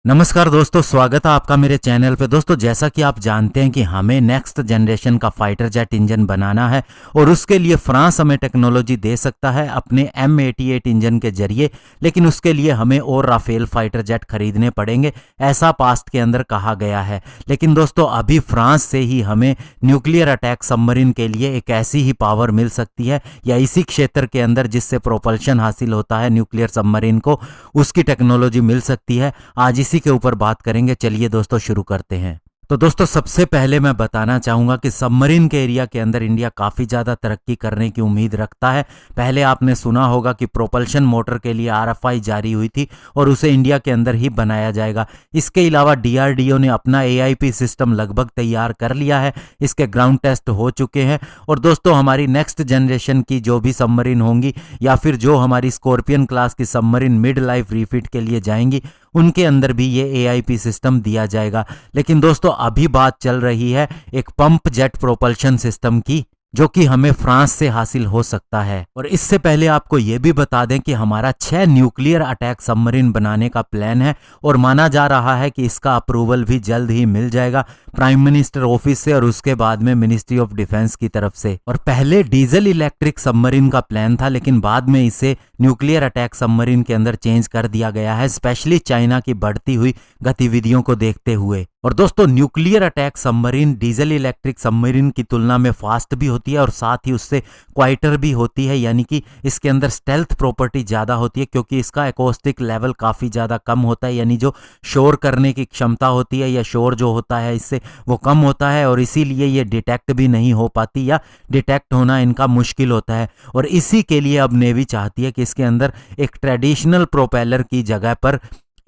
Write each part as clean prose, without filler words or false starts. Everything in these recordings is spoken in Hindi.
नमस्कार दोस्तों, स्वागत है आपका मेरे चैनल पे। दोस्तों, जैसा कि आप जानते हैं कि हमें नेक्स्ट जनरेशन का फाइटर जेट इंजन बनाना है और उसके लिए फ्रांस हमें टेक्नोलॉजी दे सकता है अपने M88 इंजन के जरिए, लेकिन उसके लिए हमें और राफेल फाइटर जेट खरीदने पड़ेंगे, ऐसा पास्ट के अंदर कहा गया है। लेकिन दोस्तों, अभी फ्रांस से ही हमें न्यूक्लियर अटैक सबमरीन के लिए एक ऐसी ही पावर मिल सकती है या इसी क्षेत्र के अंदर जिससे प्रोपल्शन हासिल होता है न्यूक्लियर सबमरीन को, उसकी टेक्नोलॉजी मिल सकती है। आज इसी के ऊपर बात करेंगे। चलिए दोस्तों, शुरू करते हैं। तो दोस्तों, सबसे पहले मैं बताना चाहूंगा कि सबमरीन के एरिया के अंदर इंडिया काफ़ी ज़्यादा तरक्की करने की उम्मीद रखता है। पहले आपने सुना होगा कि प्रोपल्शन मोटर के लिए RFI जारी हुई थी और उसे इंडिया के अंदर ही बनाया जाएगा। इसके अलावा DRDO ने अपना AIP सिस्टम लगभग तैयार कर लिया है, इसके ग्राउंड टेस्ट हो चुके हैं। और दोस्तों, हमारी नेक्स्ट जनरेशन की जो भी सबमरीन होंगी या फिर जो हमारी स्कॉर्पियन क्लास की सबमरीन मिड लाइफ रिफिट के लिए जाएंगी, उनके अंदर भी ये AIP सिस्टम दिया जाएगा। लेकिन दोस्तों, अभी बात चल रही है एक पंप जेट प्रोपल्शन सिस्टम की, जो कि हमें फ्रांस से हासिल हो सकता है। और इससे पहले आपको यह भी बता दें कि हमारा 6 न्यूक्लियर अटैक सबमरीन बनाने का प्लान है और माना जा रहा है कि इसका अप्रूवल भी जल्द ही मिल जाएगा प्राइम मिनिस्टर ऑफिस से और उसके बाद में मिनिस्ट्री ऑफ डिफेंस की तरफ से। और पहले डीजल इलेक्ट्रिक सबमरीन का प्लान था, लेकिन बाद में इसे न्यूक्लियर अटैक सबमरीन के अंदर चेंज कर दिया गया है, स्पेशली चाइना की बढ़ती हुई गतिविधियों को देखते हुए। और दोस्तों, nuclear attack submarine diesel electric submarine की तुलना में फास्ट भी होती है और साथ ही उससे क्वाइटर भी होती है, यानी कि इसके अंदर स्टेल्थ प्रॉपर्टी ज़्यादा होती है, क्योंकि इसका एकॉस्टिक लेवल काफ़ी ज़्यादा कम होता है, यानी जो शोर करने की क्षमता होती है या शोर जो होता है इससे वो कम होता है और इसीलिए ये डिटेक्ट भी नहीं हो पाती या डिटेक्ट होना इनका मुश्किल होता है। और इसी के लिए अब नेवी चाहती है कि इसके अंदर एक ट्रेडिशनल प्रोपेलर की जगह पर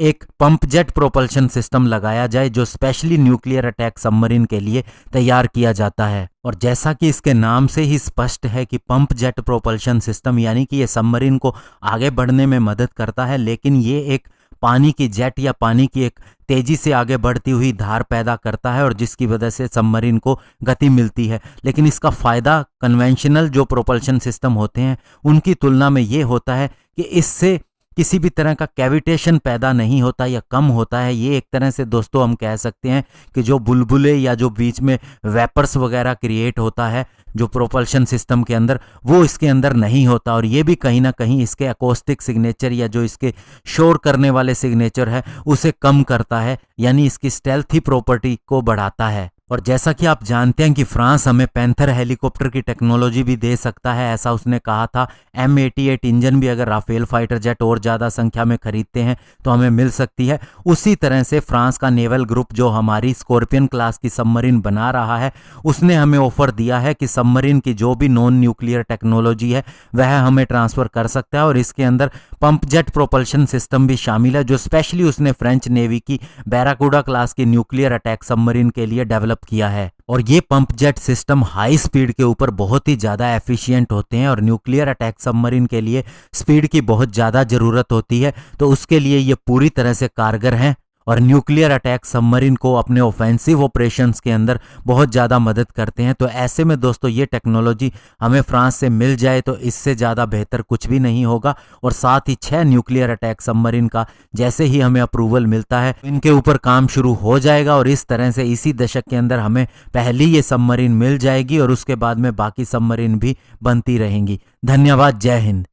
एक पंप जेट प्रोपल्शन सिस्टम लगाया जाए, जो स्पेशली न्यूक्लियर अटैक सबमरीन के लिए तैयार किया जाता है। और जैसा कि इसके नाम से ही स्पष्ट है कि पंप जेट प्रोपल्शन सिस्टम, यानी कि ये सबमरीन को आगे बढ़ने में मदद करता है, लेकिन ये एक पानी की जेट या पानी की एक तेजी से आगे बढ़ती हुई धार पैदा करता है और जिसकी वजह से सबमरीन को गति मिलती है। लेकिन इसका फ़ायदा कन्वेंशनल जो प्रोपल्शन सिस्टम होते हैं उनकी तुलना में ये होता है कि इससे किसी भी तरह का कैविटेशन पैदा नहीं होता या कम होता है। ये एक तरह से दोस्तों हम कह सकते हैं कि जो बुलबुले या जो बीच में वेपर्स वगैरह क्रिएट होता है जो प्रोपल्शन सिस्टम के अंदर, वो इसके अंदर नहीं होता। और ये भी कहीं ना कहीं इसके अकोस्टिक सिग्नेचर या जो इसके शोर करने वाले सिग्नेचर है उसे कम करता है, यानी इसकी स्टेल्थी प्रॉपर्टी को बढ़ाता है। और जैसा कि आप जानते हैं कि फ्रांस हमें पैंथर हेलीकॉप्टर की टेक्नोलॉजी भी दे सकता है, ऐसा उसने कहा था। M88 इंजन भी अगर राफेल फाइटर जेट और ज़्यादा संख्या में खरीदते हैं तो हमें मिल सकती है। उसी तरह से फ्रांस का नेवल ग्रुप जो हमारी स्कॉर्पियन क्लास की सबमरीन बना रहा है, उसने हमें ऑफर दिया है कि सबमरीन की जो भी नॉन न्यूक्लियर टेक्नोलॉजी है वह हमें ट्रांसफ़र कर सकता है और इसके अंदर पंप जेट प्रोपल्शन सिस्टम भी शामिल है, जो स्पेशली उसने फ्रेंच नेवी की बैराकूडा क्लास की न्यूक्लियर अटैक सबमरीन के लिए डेवलप किया है। और ये pump jet system high speed के ऊपर बहुत ही ज़्यादा एफिशिएंट होते हैं और न्यूक्लियर अटैक सबमरीन के लिए स्पीड की बहुत ज़्यादा ज़रूरत होती है, तो उसके लिए ये पूरी तरह से कारगर हैं और न्यूक्लियर अटैक सबमरीन को अपने ऑफेंसिव ऑपरेशंस के अंदर बहुत ज़्यादा मदद करते हैं। तो ऐसे में दोस्तों, ये टेक्नोलॉजी हमें फ्रांस से मिल जाए तो इससे ज़्यादा बेहतर कुछ भी नहीं होगा। और साथ ही 6 न्यूक्लियर अटैक सबमरीन का जैसे ही हमें अप्रूवल मिलता है इनके ऊपर काम शुरू हो जाएगा और इस तरह से इसी दशक के अंदर हमें पहली ये सबमरीन मिल जाएगी और उसके बाद में बाकी सबमरीन भी बनती रहेंगी। धन्यवाद। जय हिंद।